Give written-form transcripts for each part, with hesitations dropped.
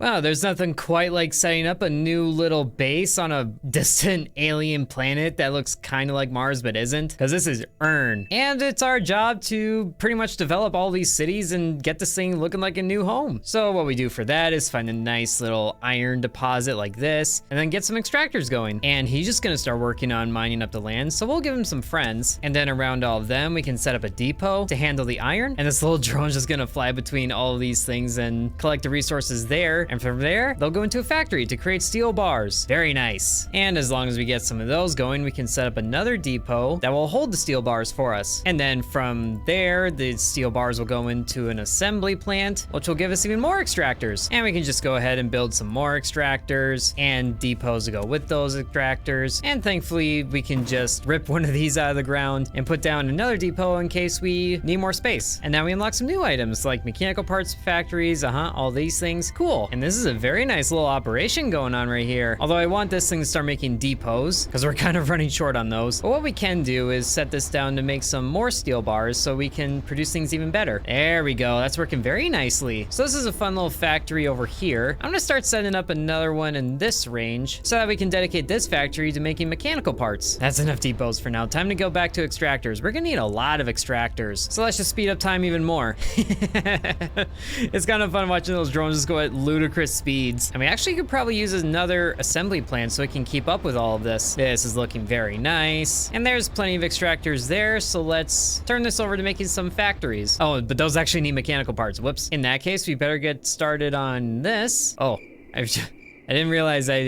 Wow, there's nothing quite like setting up a new little base on a distant alien planet that looks kind of like Mars but isn't, because this is Earn. And it's our job to pretty much develop all these cities and get this thing looking like a new home. So what we do for that is find a nice little iron deposit like this, and then get some extractors going. And he's just gonna start working on mining up the land, so we'll give him some friends. And then around all of them, we can set up a depot to handle the iron. And this little drone's just gonna fly between all of these things and collect the resources there. And from there, they'll go into a factory to create steel bars. Very nice. And as long as we get some of those going, we can set up another depot that will hold the steel bars for us. And then from there, the steel bars will go into an assembly plant, which will give us even more extractors. And we can just go ahead and build some more extractors and depots to go with those extractors. And thankfully, we can just rip one of these out of the ground and put down another depot in case we need more space. And now we unlock some new items like mechanical parts factories, all these things. Cool. And this is a very nice little operation going on right here. Although I want this thing to start making depots because we're kind of running short on those. But what we can do is set this down to make some more steel bars so we can produce things even better. There we go. That's working very nicely. So this is a fun little factory over here. I'm gonna start setting up another one in this range so that we can dedicate this factory to making mechanical parts. That's enough depots for now. Time to go back to extractors. We're gonna need a lot of extractors. So let's just speed up time even more. It's kind of fun watching those drones just go at ludicrous speeds. And we actually could probably use another assembly plant so it can keep up with all of this. This is looking very nice. And there's plenty of extractors there. So let's turn this over to making some factories. Oh, but those actually need mechanical parts. Whoops. In that case, we better get started on this. Oh, I didn't realize I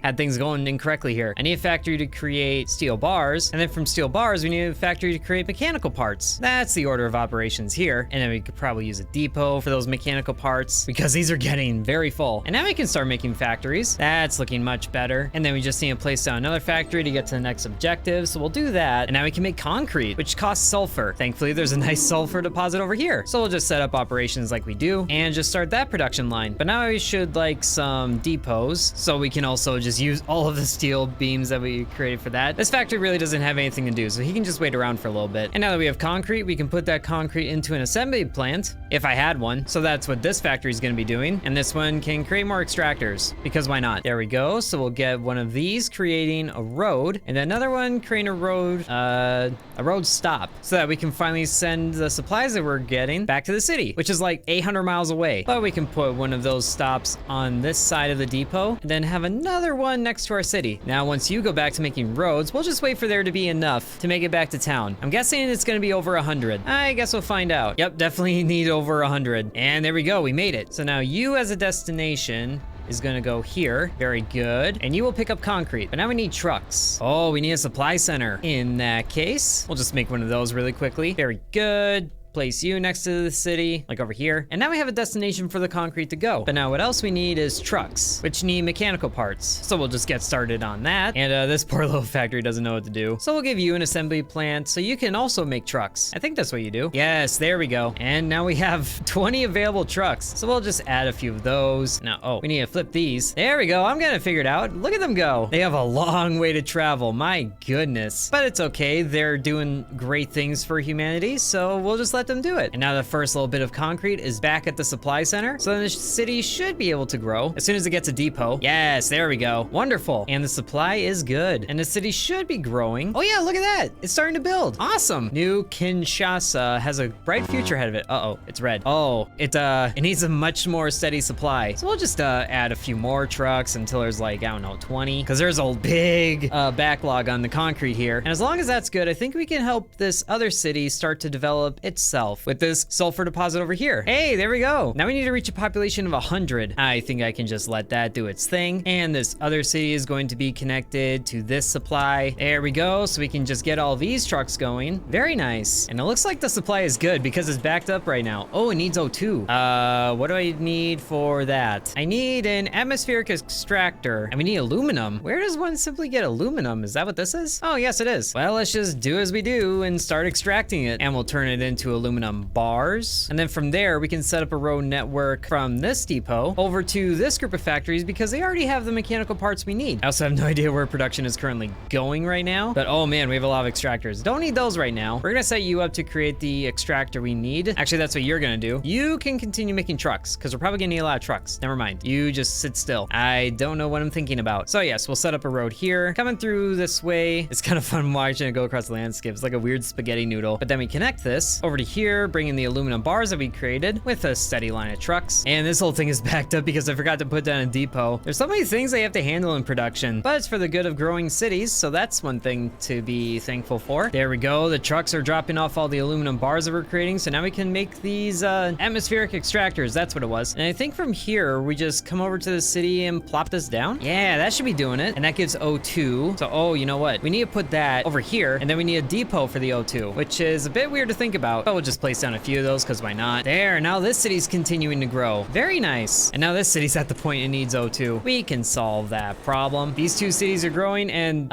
had things going incorrectly here. I need a factory to create steel bars, and then from steel bars, we need a factory to create mechanical parts. That's the order of operations here. And then we could probably use a depot for those mechanical parts because these are getting very full. And now we can start making factories. That's looking much better. And then we just need to place down another factory to get to the next objective. So we'll do that. And now we can make concrete, which costs sulfur. Thankfully, there's a nice sulfur deposit over here. So we'll just set up operations like we do and just start that production line. But now we should like some depots, so we can also just use all of the steel beams that we created for that. This factory really doesn't have anything to do, so he can just wait around for a little bit. And now that we have concrete, we can put that concrete into an assembly plant, if I had one. So that's what this factory is gonna be doing. And this one can create more extractors, because why not? There we go. So we'll get one of these creating a road, and another one creating a road stop, so that we can finally send the supplies that we're getting back to the city, which is like 800 miles away. But we can put one of those stops on this side of the depot, and then have another one next to our city. Now, once you go back to making roads, we'll just wait for there to be enough to make it back to town. I'm guessing it's gonna be over 100. I guess we'll find out. Yep, definitely need over 100. And there we go, we made it. So now you as a destination is gonna go here. Very good. And you will pick up concrete. But now we need trucks. Oh, we need a supply center. In that case, we'll just make one of those really quickly. Very good. Place you next to the city, like over here. And now we have a destination for the concrete to go. But now what else we need is trucks, which need mechanical parts. So we'll just get started on that. And this poor little factory doesn't know what to do. So we'll give you an assembly plant so you can also make trucks. I think that's what you do. Yes, there we go. And now we have 20 available trucks. So we'll just add a few of those. Now, oh, we need to flip these. There we go. I'm gonna figure it out. Look at them go. They have a long way to travel. My goodness. But it's okay. They're doing great things for humanity. So we'll just let them do it. And now the first little bit of concrete is back at the supply center. So then the city should be able to grow as soon as it gets a depot. Yes, there we go. Wonderful. And the supply is good. And the city should be growing. Oh yeah, look at that. It's starting to build. Awesome. New Kinshasa has a bright future ahead of it. Uh-oh, it's red. Oh, it needs a much more steady supply. So we'll just add a few more trucks until there's like, I don't know, 20. Because there's a big backlog on the concrete here. And as long as that's good, I think we can help this other city start to develop itself with this sulfur deposit over here. Hey, there we go. Now we need to reach a population of 100. I think I can just let that do its thing. And this other city is going to be connected to this supply. There we go. So we can just get all these trucks going. Very nice. And it looks like the supply is good because it's backed up right now. Oh, it needs O2. What do I need for that? I need an atmospheric extractor and we need aluminum. Where does one simply get aluminum? Is that what this is? Oh, yes, it is. Well, let's just do as we do and start extracting it. And we'll turn it into aluminum aluminum bars. And then from there, we can set up a road network from this depot over to this group of factories because they already have the mechanical parts we need. I also have no idea where production is currently going right now, but oh man, we have a lot of extractors. Don't need those right now. We're gonna set you up to create the extractor we need. Actually, that's what you're gonna do. You can continue making trucks because we're probably gonna need a lot of trucks. Never mind. You just sit still. I don't know what I'm thinking about. So yes, we'll set up a road here. Coming through this way. It's kind of fun watching it go across the landscape. It's like a weird spaghetti noodle. But then we connect this over to here, bringing the aluminum bars that we created with a steady line of trucks. And this whole thing is backed up because I forgot to put down a depot. There's so many things they have to handle in production, but it's for the good of growing cities. So that's one thing to be thankful for. There we go. The trucks are dropping off all the aluminum bars that we're creating. So now we can make these atmospheric extractors. That's what it was. And I think from here, we just come over to the city and plop this down. Yeah, that should be doing it. And that gives O2. So, oh, you know what? We need to put that over here. And then we need a depot for the O2, which is a bit weird to think about. But we'll just place down a few of those because why not? There, now this city's continuing to grow. Very nice. And now this city's at the point it needs O2. We can solve that problem. These two cities are growing and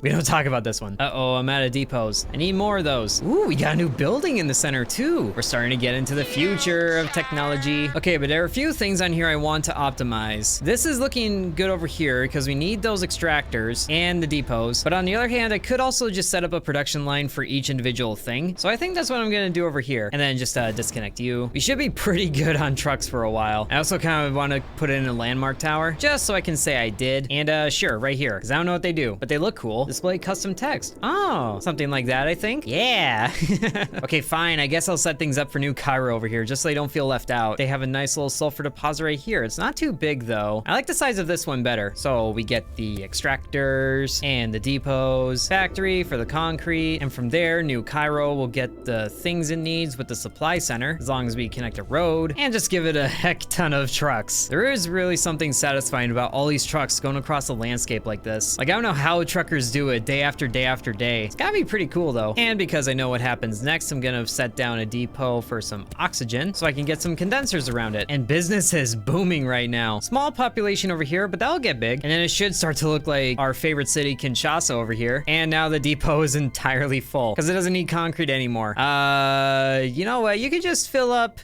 we don't talk about this one. Uh-oh, I'm out of depots. I need more of those. Ooh, we got a new building in the center too. We're starting to get into the future of technology. Okay, but there are a few things on here I want to optimize. This is looking good over here because we need those extractors and the depots. But on the other hand, I could also just set up a production line for each individual thing. So I think that's what I'm gonna do over here. And then just disconnect you. We should be pretty good on trucks for a while. I also kind of want to put in a landmark tower just so I can say I did. And sure, right here, because I don't know what they do, but they look cool. Display custom text. Oh, something like that, I think. Yeah. Okay, fine. I guess I'll set things up for New Cairo over here just so they don't feel left out. They have a nice little sulfur deposit right here. It's not too big though. I like the size of this one better. So we get the extractors and the depots, factory for the concrete. And from there, New Cairo will get the things it needs with the supply center as long as we connect a road and just give it a heck ton of trucks. There is really something satisfying about all these trucks going across the landscape like this. Like, I don't know how truckers do it day after day after day. It's gotta be pretty cool though. And because I know what happens next, I'm gonna set down a depot for some oxygen so I can get some condensers around it. And business is booming right now. Small population over here, but that'll get big. And then it should start to look like our favorite city, Kinshasa, over here. And now the depot is entirely full because it doesn't need concrete anymore. You know what? You could just fill up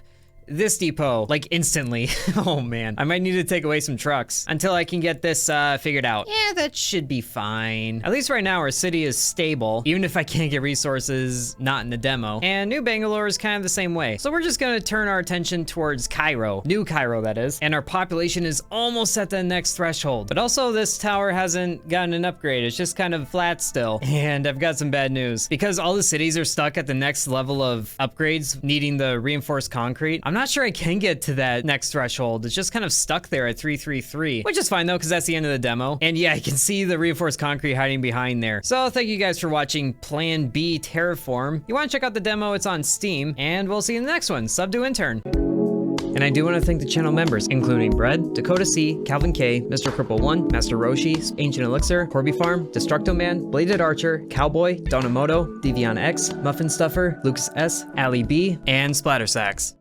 this depot like instantly. Oh man, I might need to take away some trucks until I can get this figured out. Yeah, that should be fine. At least right now our city is stable, even if I can't get resources not in the demo. And New Bangalore is kind of the same way. So we're just gonna turn our attention towards Cairo, New Cairo that is, and our population is almost at the next threshold. But also this tower hasn't gotten an upgrade. It's just kind of flat still. And I've got some bad news. Because all the cities are stuck at the next level of upgrades needing the reinforced concrete, I'm not sure I can get to that next threshold. It's just kind of stuck there at 333, which is fine though, because that's the end of the demo. And yeah, I can see the reinforced concrete hiding behind there. So thank you guys for watching Plan B Terraform. You want to check out the demo, it's on Steam, and we'll see you in the next one. Sub to intern. And I do want to thank the channel members, including Bread, Dakota C, Calvin K, Mr. Cripple 1, Master Roshi, Ancient Elixir, Corby Farm, Destructo Man, Bladed Archer, Cowboy, Donamoto, Devion X, Muffin Stuffer, Lucas S, Ali B, and Splatter Sacks.